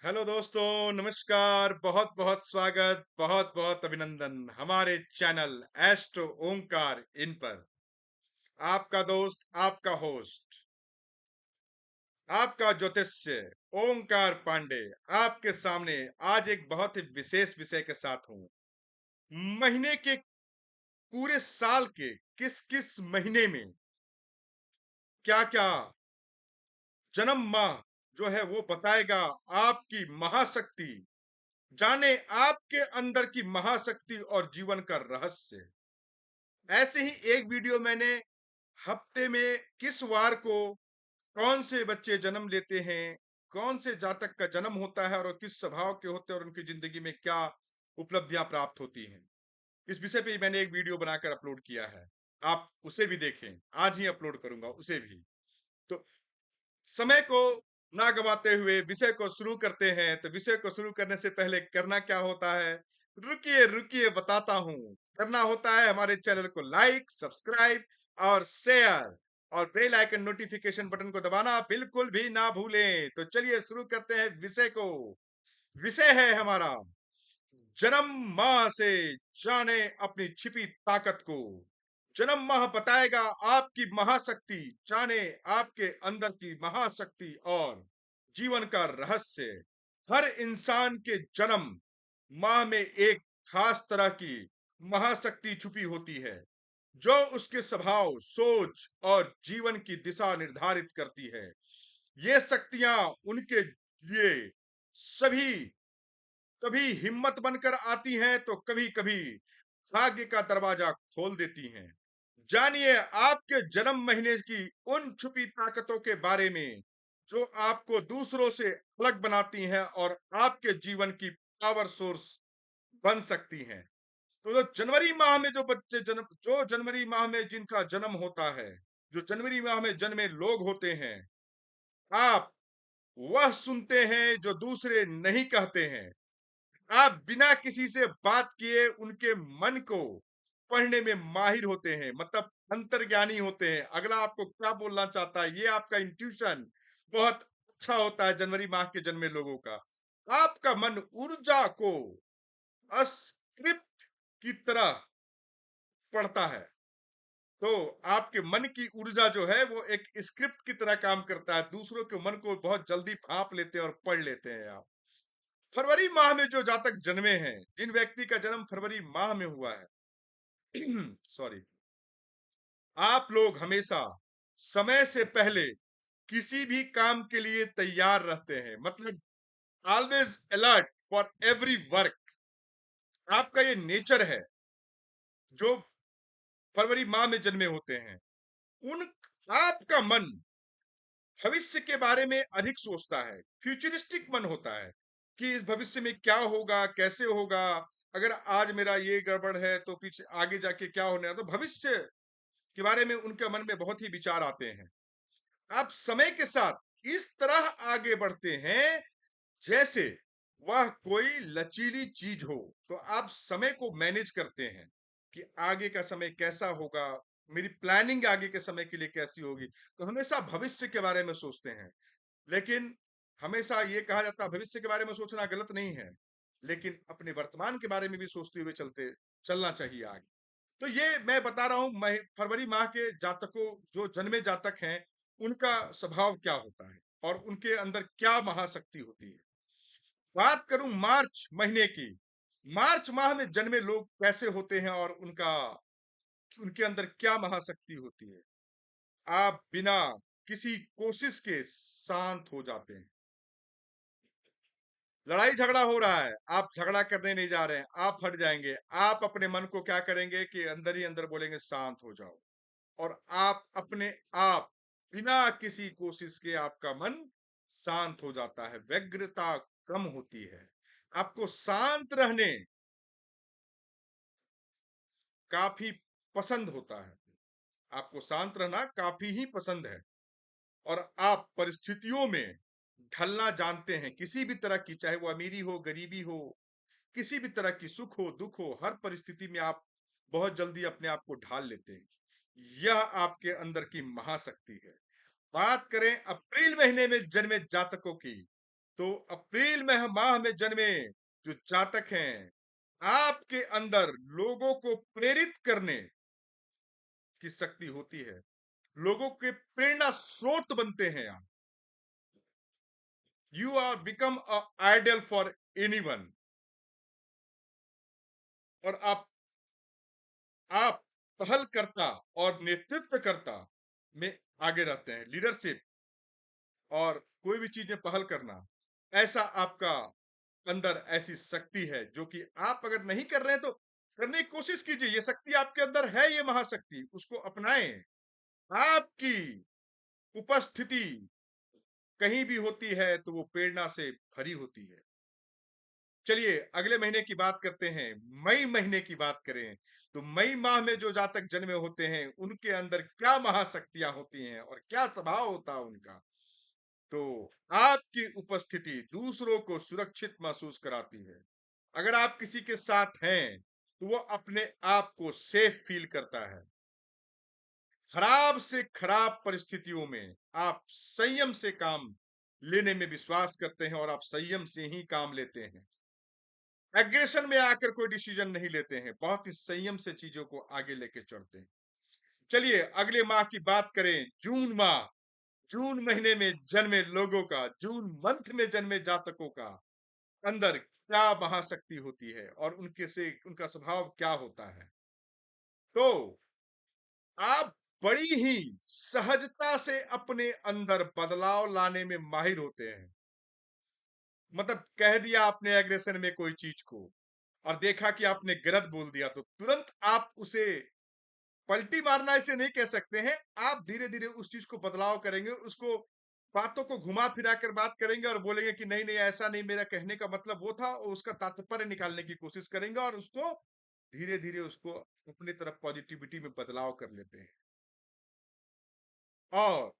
Hello दोस्तों, नमस्कार। बहुत बहुत स्वागत, बहुत बहुत अभिनंदन हमारे चैनल एस्ट्रो ओंकार इन पर। आपका दोस्त, आपका होस्ट, आपका ज्योतिष्य ओंकार पांडे आपके सामने आज एक बहुत ही विशेष विषय के साथ हूं। महीने के पूरे साल के किस किस महीने में क्या क्या जन्म माह जो है वो बताएगा आपकी महाशक्ति। जाने आपके अंदर की महाशक्ति और जीवन का रहस्य। ऐसे ही एक वीडियो मैंने हफ्ते में किस वार को कौन से बच्चे जन्म लेते हैं, कौन से जातक का जन्म होता है और किस स्वभाव के होते हैं और उनकी जिंदगी में क्या उपलब्धियां प्राप्त होती हैं, इस विषय पे मैंने एक वीडियो बनाकर अपलोड किया है। आप उसे भी देखें, आज ही अपलोड करूंगा उसे भी। तो समय को ना गवाते हुए विषय को शुरू करते हैं। तो विषय को शुरू करने से पहले करना क्या होता है, रुकिए रुकिए बताता हूं। करना होता है हमारे चैनल को लाइक, सब्सक्राइब और शेयर, और बेल आइकन नोटिफिकेशन बटन को दबाना बिल्कुल भी ना भूलें। तो चलिए शुरू करते हैं विषय को। विषय है हमारा जन्म माह से जाने अपनी छिपी ताकत को। जन्म माह बताएगा आपकी महाशक्ति। जाने आपके अंदर की महाशक्ति और जीवन का रहस्य। हर इंसान के जन्म माह में एक खास तरह की महाशक्ति छुपी होती है, जो उसके स्वभाव, सोच और जीवन की दिशा निर्धारित करती है। ये शक्तियां उनके लिए सभी कभी हिम्मत बनकर आती हैं तो कभी कभी भाग्य का दरवाजा खोल देती हैं। जानिए आपके जन्म महीने की उन छुपी ताकतों के बारे में जो आपको दूसरों से अलग बनाती हैं और आपके जीवन की पावर सोर्स बन सकती हैं। तो जो जनवरी माह में जो जनवरी माह में जिनका जन्म होता है, जो जनवरी माह में जन्मे लोग होते हैं, आप वह सुनते हैं जो दूसरे नहीं कहते हैं। आप बिना किसी से बात किए उनके मन को पढ़ने में माहिर होते हैं, मतलब अंतर्ज्ञानी होते हैं। अगला आपको क्या बोलना चाहता है, ये आपका इंट्यूशन बहुत अच्छा होता है जनवरी माह के जन्मे लोगों का। आपका मन ऊर्जा को स्क्रिप्ट की तरह पढ़ता है। तो आपके मन की ऊर्जा जो है वो एक स्क्रिप्ट की तरह काम करता है। दूसरों के मन को बहुत जल्दी भांप लेते हैं और पढ़ लेते हैं आप। फरवरी माह में जो जातक जन्मे हैं, जिन व्यक्ति का जन्म फरवरी माह में हुआ है, सॉरी, आप लोग हमेशा समय से पहले किसी भी काम के लिए तैयार रहते हैं, मतलब always alert for every work. आपका ये नेचर है जो फरवरी माह में जन्मे होते हैं। उन आपका मन भविष्य के बारे में अधिक सोचता है, फ्यूचरिस्टिक मन होता है कि इस भविष्य में क्या होगा, कैसे होगा। अगर आज मेरा ये गड़बड़ है तो पीछे आगे जाके क्या होने वाला। तो भविष्य के बारे में उनके मन में बहुत ही विचार आते हैं। आप समय के साथ इस तरह आगे बढ़ते हैं जैसे वह कोई लचीली चीज हो। तो आप समय को मैनेज करते हैं कि आगे का समय कैसा होगा, मेरी प्लानिंग आगे के समय के लिए कैसी होगी। तो हमेशा भविष्य के बारे में सोचते हैं। लेकिन हमेशा ये कहा जाता है भविष्य के बारे में सोचना गलत नहीं है, लेकिन अपने वर्तमान के बारे में भी सोचते हुए चलना चाहिए आगे। तो ये मैं बता रहा हूं फरवरी माह के जातकों, जो जन्मे जातक हैं, उनका स्वभाव क्या होता है और उनके अंदर क्या महाशक्ति होती है। बात करूं मार्च महीने की। मार्च माह में जन्मे लोग कैसे होते हैं और उनके अंदर क्या महाशक्ति होती है। आप बिना किसी कोशिश के शांत हो जाते हैं। लड़ाई झगड़ा हो रहा है, आप झगड़ा करने नहीं जा रहे हैं, आप हट जाएंगे। आप अपने मन को क्या करेंगे कि अंदर ही अंदर बोलेंगे शांत हो जाओ, और आप अपने आप बिना किसी कोशिश के आपका मन शांत हो जाता है। व्यग्रता कम होती है। आपको शांत रहने काफी पसंद होता है। आपको शांत रहना काफी ही पसंद है, और आप परिस्थितियों में ढलना जानते हैं। किसी भी तरह की, चाहे वो अमीरी हो, गरीबी हो, किसी भी तरह की, सुख हो, दुख हो, हर परिस्थिति में आप बहुत जल्दी अपने आप को ढाल लेते हैं। यह आपके अंदर की महाशक्ति है। बात करें अप्रैल महीने में जन्मे जातकों की, तो अप्रैल माह में जन्मे जो जातक हैं, आपके अंदर लोगों को प्रेरित करने की शक्ति होती है। लोगों के प्रेरणा स्रोत बनते हैं आप। You are become a idol for anyone. और आप पहलकर्ता और नेतृत्वकर्ता में आगे रहते हैं। लीडरशिप और कोई भी चीज में पहल करना, ऐसा आपका अंदर ऐसी शक्ति है जो कि आप अगर नहीं कर रहे हैं तो करने की कोशिश कीजिए। ये शक्ति आपके अंदर है, ये महाशक्ति, उसको अपनाएं। आपकी उपस्थिति कहीं भी होती है तो वो प्रेरणा से भरी होती है। चलिए अगले महीने की बात करते हैं। मई महीने की बात करें तो मई माह में जो जातक जन्मे होते हैं उनके अंदर क्या महाशक्तियां होती हैं और क्या स्वभाव होता है उनका। तो आपकी उपस्थिति दूसरों को सुरक्षित महसूस कराती है। अगर आप किसी के साथ हैं तो वो अपने आप को सेफ फील करता है। खराब से खराब परिस्थितियों में आप संयम से काम लेने में विश्वास करते हैं और आप संयम से ही काम लेते हैं। एग्रेशन में आकर कोई डिसीजन नहीं लेते हैं, बहुत ही संयम से चीजों को आगे लेके चलते हैं। चलिए अगले माह की बात करें, जून माह। जून महीने में जन्मे लोगों का, जून मंथ में जन्मे जातकों का अंदर क्या महाशक्ति होती है और उनके से उनका स्वभाव क्या होता है। तो आप बड़ी ही सहजता से अपने अंदर बदलाव लाने में माहिर होते हैं। मतलब कह दिया आपने एग्रेशन में कोई चीज को और देखा कि आपने गलत बोल दिया तो तुरंत आप उसे पलटी मारना इसे नहीं कह सकते हैं। आप धीरे-धीरे उस चीज को बदलाव करेंगे, उसको बातों को घुमा फिरा कर बात करेंगे और बोलेंगे कि नहीं, नहीं ऐसा नहीं, मेरा कहने का मतलब वो था, और उसका तात्पर्य निकालने की कोशिश करेंगे और उसको धीरे-धीरे उसको अपनी तरफ पॉजिटिविटी में बदलाव कर लेते हैं। और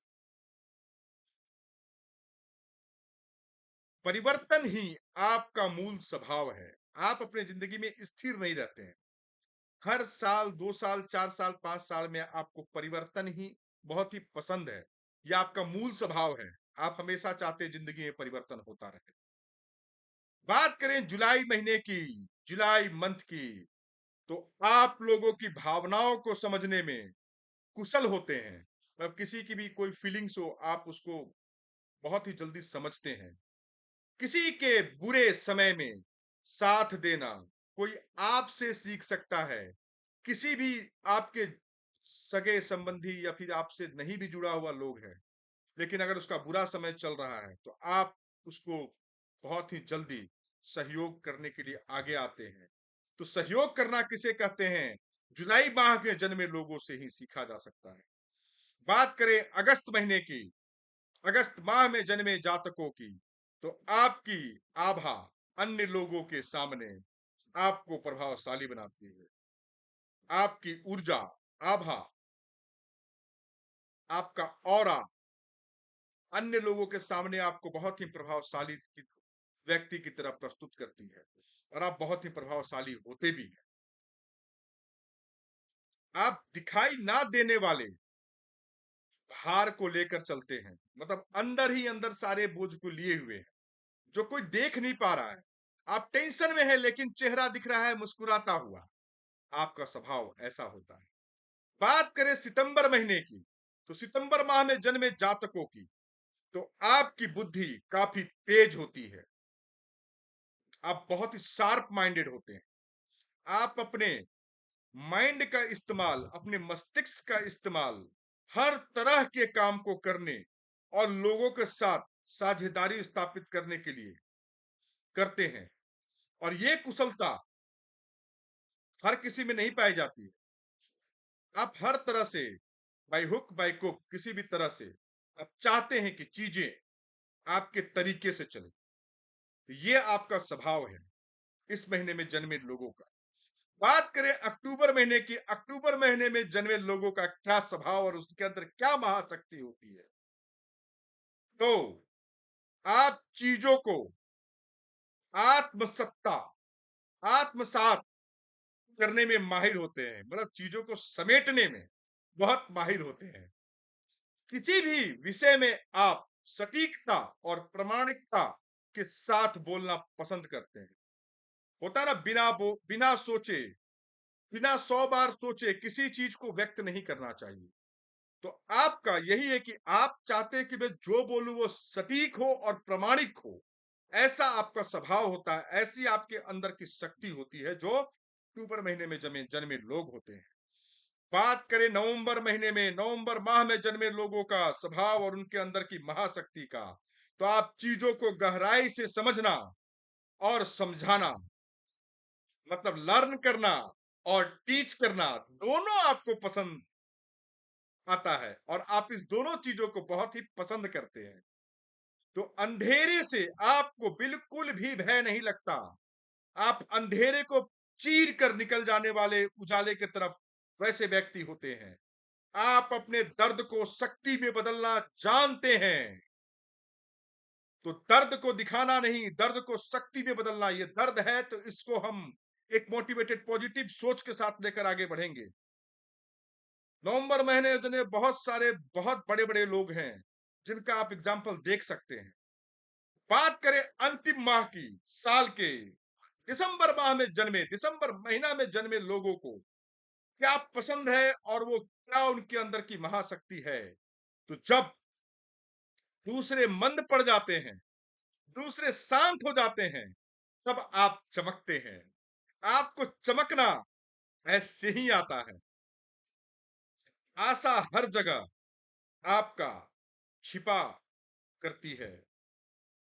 परिवर्तन ही आपका मूल स्वभाव है। आप अपनी जिंदगी में स्थिर नहीं रहते हैं। हर साल, 2 साल, 4 साल, 5 साल में आपको परिवर्तन ही बहुत ही पसंद है। ये आपका मूल स्वभाव है। आप हमेशा चाहते हैं जिंदगी में परिवर्तन होता रहे। बात करें जुलाई महीने की, जुलाई मंथ की, तो आप लोगों की भावनाओं को समझने में कुशल होते हैं। मतलब किसी की भी कोई फीलिंग्स हो, आप उसको बहुत ही जल्दी समझते हैं। किसी के बुरे समय में साथ देना कोई आपसे सीख सकता है। किसी भी आपके सगे संबंधी या फिर आपसे नहीं भी जुड़ा हुआ लोग है, लेकिन अगर उसका बुरा समय चल रहा है तो आप उसको बहुत ही जल्दी सहयोग करने के लिए आगे आते हैं। तो सहयोग करना किसे कहते हैं, जुलाई माह के जन्मे लोगों से ही सीखा जा सकता है। बात करें अगस्त महीने की, अगस्त माह में जन्मे जातकों की, तो आपकी आभा अन्य लोगों के सामने आपको प्रभावशाली बनाती है। आपकी ऊर्जा, आभा, आपका ऑरा अन्य लोगों के सामने आपको बहुत ही प्रभावशाली व्यक्ति की तरह प्रस्तुत करती है और आप बहुत ही प्रभावशाली होते भी हैं। आप दिखाई ना देने वाले भार को लेकर चलते हैं, मतलब अंदर ही अंदर सारे बोझ को लिए हुए हैं, जो कोई देख नहीं पा रहा है। आप टेंशन में है लेकिन चेहरा दिख रहा है मुस्कुराता हुआ। आपका स्वभाव ऐसा होता है। बात करें सितंबर महीने की, तो सितंबर माह में जन्मे जातकों की, तो आपकी बुद्धि काफी तेज होती है। आप बहुत ही शार्प माइंडेड होते हैं। आप अपने माइंड का इस्तेमाल, अपने मस्तिष्क का इस्तेमाल हर तरह के काम को करने और लोगों के साथ साझेदारी स्थापित करने के लिए करते हैं। और ये कुशलता हर किसी में नहीं पाई जाती है। आप हर तरह से बाय हुक बाय कुक किसी भी तरह से आप चाहते हैं कि चीजें आपके तरीके से चले। तो ये आपका स्वभाव है इस महीने में जन्मे लोगों का। बात करें अक्टूबर महीने की, अक्टूबर महीने में जन्मे लोगों का क्या स्वभाव और उसके अंदर क्या महाशक्ति होती है। तो आप चीजों को आत्मसत्ता, आत्मसात करने में माहिर होते हैं, मतलब चीजों को समेटने में बहुत माहिर होते हैं। किसी भी विषय में आप सटीकता और प्रामाणिकता के साथ बोलना पसंद करते हैं। होता है ना, बिना सोचे, बिना 100 बार सोचे किसी चीज को व्यक्त नहीं करना चाहिए। तो आपका यही है कि आप चाहते हैं कि मैं जो बोलूं वो सटीक हो और प्रामाणिक हो। ऐसा आपका स्वभाव होता है, ऐसी आपके अंदर की शक्ति होती है जो अक्टूबर महीने में जमे जन्मे लोग होते हैं। बात करें नवंबर महीने में, नवंबर माह में जन्मे लोगों का स्वभाव और उनके अंदर की महाशक्ति का, तो आप चीजों को गहराई से समझना और समझाना, मतलब लर्न करना और टीच करना, दोनों आपको पसंद आता है और आप इस दोनों चीजों को बहुत ही पसंद करते हैं। तो अंधेरे से आपको बिल्कुल भी भय नहीं लगता। आप अंधेरे को चीर कर निकल जाने वाले उजाले की तरफ वैसे व्यक्ति होते हैं। आप अपने दर्द को शक्ति में बदलना जानते हैं। तो दर्द को दिखाना नहीं, दर्द को शक्ति में बदलना। ये दर्द है तो इसको हम एक मोटिवेटेड पॉजिटिव सोच के साथ लेकर आगे बढ़ेंगे। नवंबर महीने में बहुत सारे बहुत बड़े बड़े लोग हैं जिनका आप एग्जाम्पल देख सकते हैं। बात करें अंतिम माह की, साल के दिसंबर माह में जन्मे, दिसंबर महीना में जन्मे लोगों को क्या पसंद है और वो क्या उनके अंदर की महाशक्ति है। तो जब दूसरे मंद पड़ जाते हैं, दूसरे शांत हो जाते हैं, तब आप चमकते हैं। आपको चमकना ऐसे ही आता है। आशा हर जगह आपका छिपा करती है।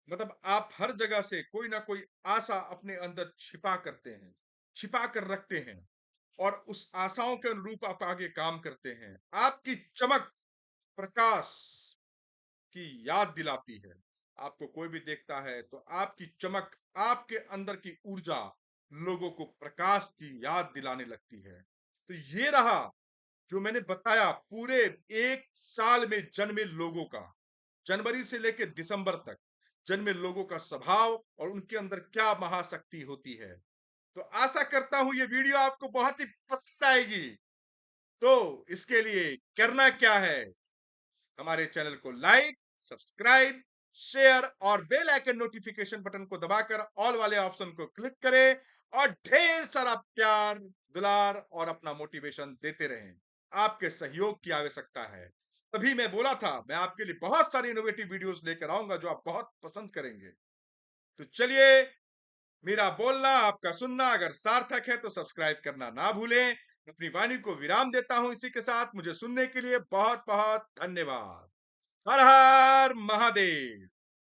मतलब आप हर जगह से कोई ना कोई आशा अपने अंदर छिपा करते हैं, छिपा कर रखते हैं और उस आशाओं के अनुरूप आप आगे काम करते हैं। आपकी चमक प्रकाश की याद दिलाती है। आपको कोई भी देखता है तो आपकी चमक, आपके अंदर की ऊर्जा लोगों को प्रकाश की याद दिलाने लगती है। तो ये रहा जो मैंने बताया पूरे एक साल में जन्मे लोगों का, जनवरी से लेकर दिसंबर तक जन्मे लोगों का स्वभाव और उनके अंदर क्या महाशक्ति होती है। तो आशा करता हूं ये वीडियो आपको बहुत ही पसंद आएगी। तो इसके लिए करना क्या है, हमारे चैनल को लाइक, सब्सक्राइब, शेयर और बेल आइकन नोटिफिकेशन बटन को दबाकर ऑल वाले ऑप्शन को क्लिक करें और ढेर सारा प्यार, दुलार और अपना मोटिवेशन देते रहें। आपके सहयोग की आवश्यकता है। तभी मैं बोला था मैं आपके लिए बहुत सारी इनोवेटिव वीडियोस लेकर आऊंगा जो आप बहुत पसंद करेंगे। तो चलिए, मेरा बोलना आपका सुनना अगर सार्थक है तो सब्सक्राइब करना ना भूलें। अपनी वाणी को विराम देता हूं इसी के साथ। मुझे सुनने के लिए बहुत बहुत धन्यवाद। हर हर महादेव।